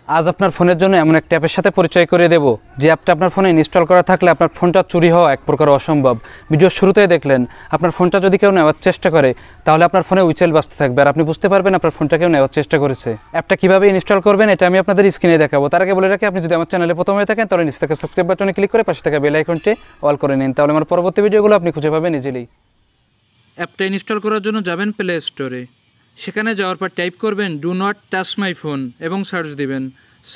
আজ আপনার ফোনের জন্য এমন একটা অ্যাপের সাথে পরিচয় করে দেব যে অ্যাপটা আপনার ফোনে ইনস্টল করা থাকলে আপনার ফোনটা চুরি হওয়া এক প্রকার অসম্ভব। ভিডিওর শুরুতেই দেখলেন আপনার ফোনটা যদি কেউ নেওয়ার চেষ্টা করে তাহলে আপনার ফোনে উইচেল বাজতে থাকবে আর আপনি বুঝতে পারবেন আপনার ফোনটা কেউ নেওয়ার চেষ্টা করেছে। অ্যাপটা কীভাবে ইনস্টল করবেন এটা আমি আপনাদের স্ক্রিনে দেখাবো। তার আগে বলে রাখি, আপনি যদি আমার চ্যানেলে প্রথম হয়ে থাকেন তাহলে নিচে থেকে সাবস্ক্রাইব বাটনে ক্লিক করে পাশে থাকা বেল আইকনটি অল করে নিন, তাহলে আমার পরবর্তী ভিডিওগুলো আপনি খুঁজে পাবেন ইজিলি। অ্যাপটা ইনস্টল করার জন্য যাবেন প্লে স্টোরে। সেখানে যাওয়ার পর টাইপ করবেন do not touch my phone এবং সার্চ দিবেন।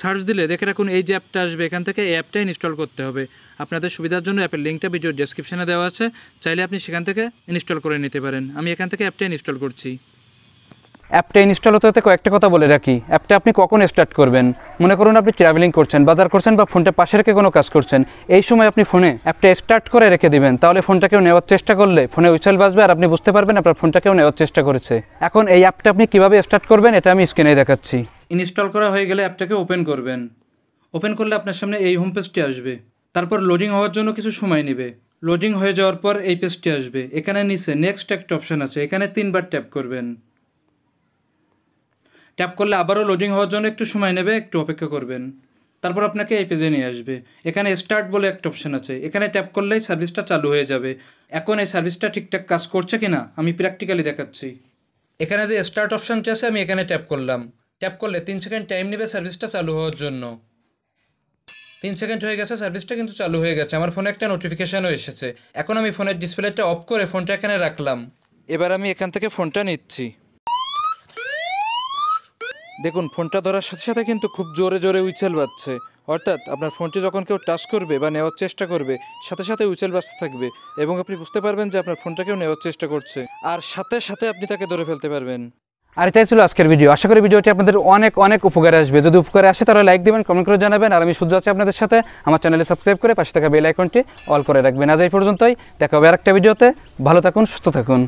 সার্চ দিলে দেখে রাখুন এই যে অ্যাপটা আসবে, এখান থেকে এই অ্যাপটা ইনস্টল করতে হবে। আপনাদের সুবিধার জন্য অ্যাপের লিঙ্কটা ভিডিওর ডেসক্রিপশনে দেওয়া আছে, চাইলে আপনি সেখান থেকে ইনস্টল করে নিতে পারেন। আমি এখান থেকে অ্যাপটা ইনস্টল করছি। অ্যাপটা ইনস্টল হতে হতে কয়েকটা কথা বলে রাখি। অ্যাপটা আপনি কখন স্টার্ট করবেন? মনে করুন আপনি ট্রাভেলিং করছেন, বাজার করছেন বা ফোনটা পাশে রেখে কোনো কাজ করছেন, এই সময় আপনি ফোনে অ্যাপটা স্টার্ট করে রেখে দিবেন, তাহলে ফোনটা কেউ নেওয়ার চেষ্টা করলে ফোনে উইচেল বাজবে আর আপনি বুঝতে পারবেন আপনার ফোনটা কেউ নেওয়ার চেষ্টা করেছে। এখন এই অ্যাপটা আপনি কীভাবে স্টার্ট করবেন এটা আমি স্ক্রিনে দেখাচ্ছি। ইনস্টল করা হয়ে গেলে অ্যাপটাকে ওপেন করবেন। ওপেন করলে আপনার সামনে এই হোম পেজটি আসবে। তারপর লোডিং হওয়ার জন্য কিছু সময় নেবে। লোডিং হয়ে যাওয়ার পর এই পেজটি আসবে। এখানে নিচে নেক্সট একটা অপশান আছে, এখানে 3বার ট্যাপ করবেন। ট্যাপ করলে আবারও লোডিং হওয়ার জন্য একটু সময় নেবে, একটু অপেক্ষা করবেন। তারপর আপনাকে এই পেজে নিয়ে আসবে। এখানে স্টার্ট বলে একটা অপশান আছে, এখানে ট্যাপ করলেই সার্ভিসটা চালু হয়ে যাবে। এখন এই সার্ভিসটা ঠিকঠাক কাজ করছে কিনা আমি প্র্যাকটিক্যালি দেখাচ্ছি। এখানে যে স্টার্ট অপশানটি আছে আমি এখানে ট্যাপ করলাম। ট্যাপ করলে 3 সেকেন্ড টাইম নেবে সার্ভিসটা চালু হওয়ার জন্য। 3 সেকেন্ড হয়ে গেছে, সার্ভিসটা কিন্তু চালু হয়ে গেছে। আমার ফোনে একটা নোটিফিকেশানও এসেছে। এখন আমি ফোনের ডিসপ্লেটা অফ করে ফোনটা এখানে রাখলাম। এবার আমি এখান থেকে ফোনটা নিচ্ছি। দেখুন ফোনটা ধরার সাথে সাথে কিন্তু খুব জোরে জোরে উইচেল বাজছে, অর্থাৎ আপনার ফোনটি যখন কেউ টাচ করবে বা নেওয়ার চেষ্টা করবে সাথে সাথে উইচেল বাজতে থাকবে এবং আপনি বুঝতে পারবেন যে আপনার ফোনটা কেউ নেওয়ার চেষ্টা করছে আর সাথে সাথে আপনি তাকে ধরে ফেলতে পারবেন। আর এটাই ছিল আজকের ভিডিও। আশা করি ভিডিওটি আপনাদের অনেক অনেক উপকারে আসবে। যদি উপকারে আসে তাহলে লাইক দিবেন, কমেন্ট করে জানাবেন। আর আমি সূর্য আছি আপনাদের সাথে। আমার চ্যানেলে সাবস্ক্রাইব করে পাশে থাকা বেল আইকনটি অল করে রাখবেন। আজ এই পর্যন্তই, দেখা হবে আরেকটা ভিডিওতে। ভালো থাকুন, সুস্থ থাকুন।